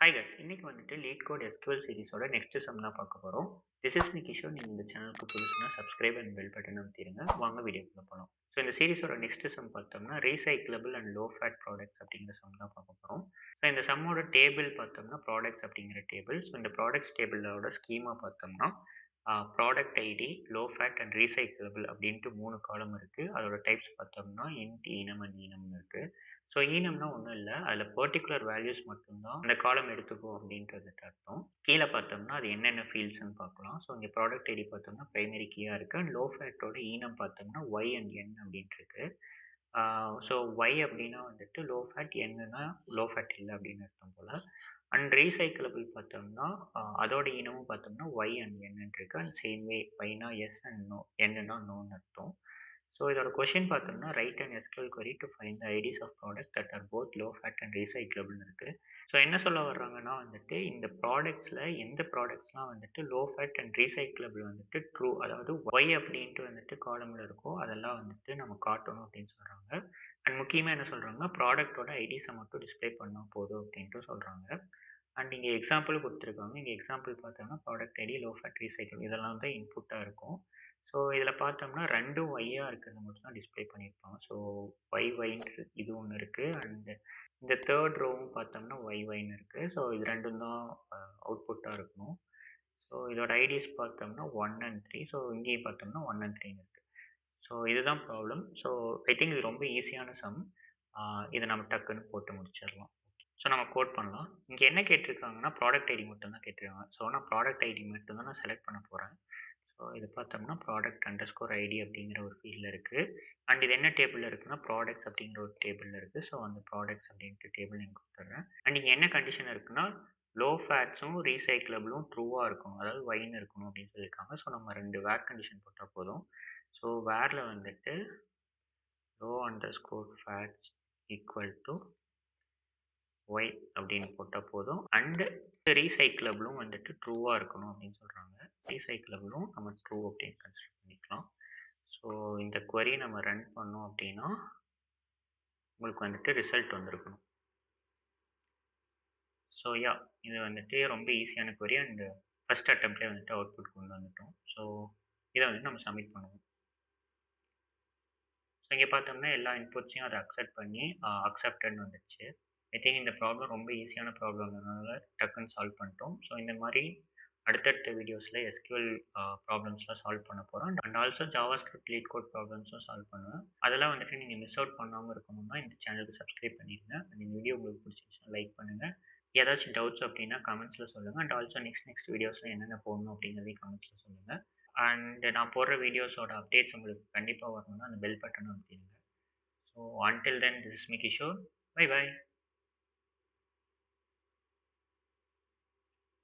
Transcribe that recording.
Hi guys, இன்னைக்கு வந்துட்டு Leetcode SQL சீரிஸோட நெக்ஸ்ட் சம் தான் பார்க்க போகிறோம். This is Kishore. நீங்கள் இந்த சேனலுக்கு புதுசுனா சப்ஸ்கிரைப் அண்ட் பெல் பட்டன் அமைத்திருங்க. வாங்க வீடியோக்குள்ள போகலாம். ஸோ இந்த சீரிஸோட நெக்ஸ்ட் சம் பார்த்தோம்னா recyclable and low fat products அப்படிங்கிற சம் தான் பார்க்க போகிறோம். ஸோ இந்த சம்மோட டேபிள் பார்த்தோம்னா ப்ராடக்ட்ஸ் அப்படிங்கிற டேபிள். ஸோ இந்த ப்ராடக்ட்ஸ் டேபிளோட ஸ்கீமா பார்த்தோம்னா product ID, low fat and recyclable அப்படின்ட்டு 3 காலம் இருக்குது. அதோட டைப்ஸ் பார்த்தோம்னா இன்ட், ஈனம் அண்ட் ஈனம்னு இருக்குது. ஸோ ஈனம்னா ஒன்றும் இல்லை, அதில் பர்டிகுலர் வேல்யூஸ் மட்டும்தான் அந்த காலம் எடுத்துக்கும் அப்படின்றதுக்கு அர்த்தம். கீழே பார்த்தோம்னா அது என்னென்ன ஃபீல்ட்ஸ்ன்னு பார்க்கலாம். ஸோ இங்கே ப்ராடக்ட் ஐடி பார்த்தோம்னா பிரைமரி கீயாக இருக்குது. அண்ட் லோ ஃபேட்டோட ஈனம் பார்த்தோம்னா ஒய் அண்ட் என் அப்படின்ட்டு இருக்கு. ஸோ ஒய் அப்படின்னா வந்துட்டு லோ ஃபேட், என்னன்னா லோ ஃபேட் இல்லை அப்படின்னு அர்த்தம் போல். அண்ட் ரீசைக்கிளபிள் பார்த்தோம்னா அதோட ஈனமும் பார்த்தோம்னா ஒய் அண்ட் என்னன்னு இருக்கு. அண்ட் சேம் வே ஒய்னா எஸ் அண்ட் நோ, என்னன்னா நோன்னு அர்த்தம். ஸோ இதோட கொஷின் பார்த்தோம்னா right and SQL query to find the IDs of products that are both low fat and recyclable இருக்குது. ஸோ என்ன சொல்ல வர்றாங்கன்னா வந்துட்டு இந்த ப்ராடக்ட்ஸில் எந்த ப்ராடக்ட்ஸ்லாம் வந்துட்டு லோ ஃபேட் அண்ட் ரீசைக்கிளபிள் வந்துட்டு ட்ரூ, அதாவது ஒய் அப்படின்ட்டு வந்துட்டு காலமில் இருக்கோ அதெல்லாம் வந்துட்டு நம்ம காட்டணும் அப்படின்னு சொல்கிறாங்க. அண்ட் முக்கியமாக என்ன சொல்கிறாங்கன்னா ப்ராடக்டோட ஐடிஸை மட்டும் டிஸ்பிளே பண்ணால் போதும் அப்படின்ட்டு சொல்கிறாங்க. அண்ட் இங்கே எக்ஸாம்பிள் கொடுத்துருக்காங்க. இங்கே எக்ஸாம்பிள் பார்த்தோம்னா product ID, low fat, recycle இதெல்லாம் தான் இன்புட்டாக இருக்கும். ஸோ இதில் பார்த்தோம்னா 2 ஒய்யாக இருக்கிறது மட்டும் தான் டிஸ்பிளே பண்ணியிருப்பாங்க. ஸோ ஒய்ன்னு இது ஒன்று இருக்குது. அண்ட் இந்த தேர்ட் ரோவும் பார்த்தோம்னா ஒய்ன்னு இருக்குது. ஸோ இது ரெண்டும் தான் அவுட்புட்டாக இருக்கணும். ஸோ இதோட ஐடிஸ் பார்த்தோம்னா 1 and 3. ஸோ இங்கேயும் பார்த்தோம்னா 1 and 3 இருக்குது. ஸோ இதுதான் ப்ராப்ளம். ஸோ ஐ திங்க் இது ரொம்ப ஈஸியான சம். இதை நம்ம டக்குன்னு போட்டு முடிச்சிடலாம். ஸோ நம்ம கோட் பண்ணலாம். இங்கே என்ன கேட்டிருக்காங்கன்னா ப்ராடக்ட் ஐடி மட்டும் தான் கேட்டிருக்காங்க. ஸோ நான் ப்ராடக்ட் ஐடி மட்டும் தான் நான் செலக்ட் பண்ண போகிறேன். ஸோ இது பார்த்தோம்னா ப்ராடக்ட் அண்டர்ஸ்கோர் ஐடி அப்படிங்கிற ஒரு ஃபீல்டில் இருக்குது. அண்ட் இது என்ன டேபிளில் இருக்குன்னா ப்ராடக்ட்ஸ் அப்படிங்கிற ஒரு டேபிளில் இருக்குது. ஸோ அந்த ப்ராடக்ட்ஸ் அப்படின்ட்டு டேபிள் நீங்கள் கொடுத்துட்றேன். அண்ட் இங்கே என்ன கண்டிஷன் இருக்குன்னா லோ ஃபேட்ஸும் ரீசைக்கிளபிளும் ட்ரூவாக இருக்கும், அதாவது ஒயின் இருக்கணும் அப்படின்னு சொல்லியிருக்காங்க. ஸோ நம்ம 2 வேர் கண்டிஷன் போட்டால் போதும். ஸோ வேரில் வந்துட்டு low underscore fats equal to y அப்படின்னு போட்டால் போதும். அண்டு ரீசைக்கிளபிளும் வந்துட்டு ட்ரூவாக இருக்கணும் அப்படின்னு சொல்கிறாங்க. ரீசைக்கிளபிளும் நம்ம ட்ரூ அப்படின்னு கன்சிடர் பண்ணிக்கலாம். ஸோ இந்த query நம்ம ரன் பண்ணோம் அப்படின்னா உங்களுக்கு வந்துட்டு ரிசல்ட் வந்திருக்கணும். ஸோ இது வந்துட்டு ரொம்ப ஈஸியான query அண்ட் ஃபர்ஸ்ட் அட்டம்ப்ட்லேயே வந்துட்டு அவுட்புட் கொண்டு வந்துட்டோம். ஸோ இதை வந்து நம்ம சப்மிட் பண்ணுவோம். ஸோ இங்கே பார்த்தோம்னா எல்லா இன்புட்ஸையும் அதை அக்செப்ட் பண்ணி அக்செப்டட்னு வந்துடுச்சு. ஐ திங்க் இந்த ப்ராப்ளம் ரொம்ப ஈஸியான ப்ராப்ளம்னால டக்குன்னு சால்வ் பண்ணிட்டோம். ஸோ இந்த மாதிரி அடுத்தடுத்த வீடியோஸில் SQL ப்ராப்ளம்ஸ்லாம் சால்வ் பண்ண போகிறோம். அண்ட் ஆல்சோ JavaScript Leetcode ப்ராப்ளம்ஸும் சால்வ் பண்ணுவேன். அதெல்லாம் வந்துட்டு நீங்கள் மிஸ் அவுட் பண்ணாமல் இருக்கணும்னா இந்த சேனலுக்கு சப்ஸ்கிரைப் பண்ணிடுங்க. அண்ட் இந்த வீடியோ உங்களுக்கு பிடிச்சிருந்துச்சுன்னா லைக் பண்ணுங்கள். ஏதாச்சும் டவுட்ஸ் அப்படின்னா கமெண்ட்ஸில் சொல்லுங்கள். அண்ட் ஆல்சோ நெக்ஸ்ட் வீடியோஸில் என்னென்ன போடணும் அப்படிங்கிறதையும் கமெண்ட்ஸில் சொல்லுங்கள். அண்ட் நான் போடுற வீடியோஸோட அப்டேட்ஸ் உங்களுக்கு கண்டிப்பாக வரணும்னா அந்த பெல் பட்டனை அமுத்திடுங்க. So until then, this is me Kishore. Bye bye.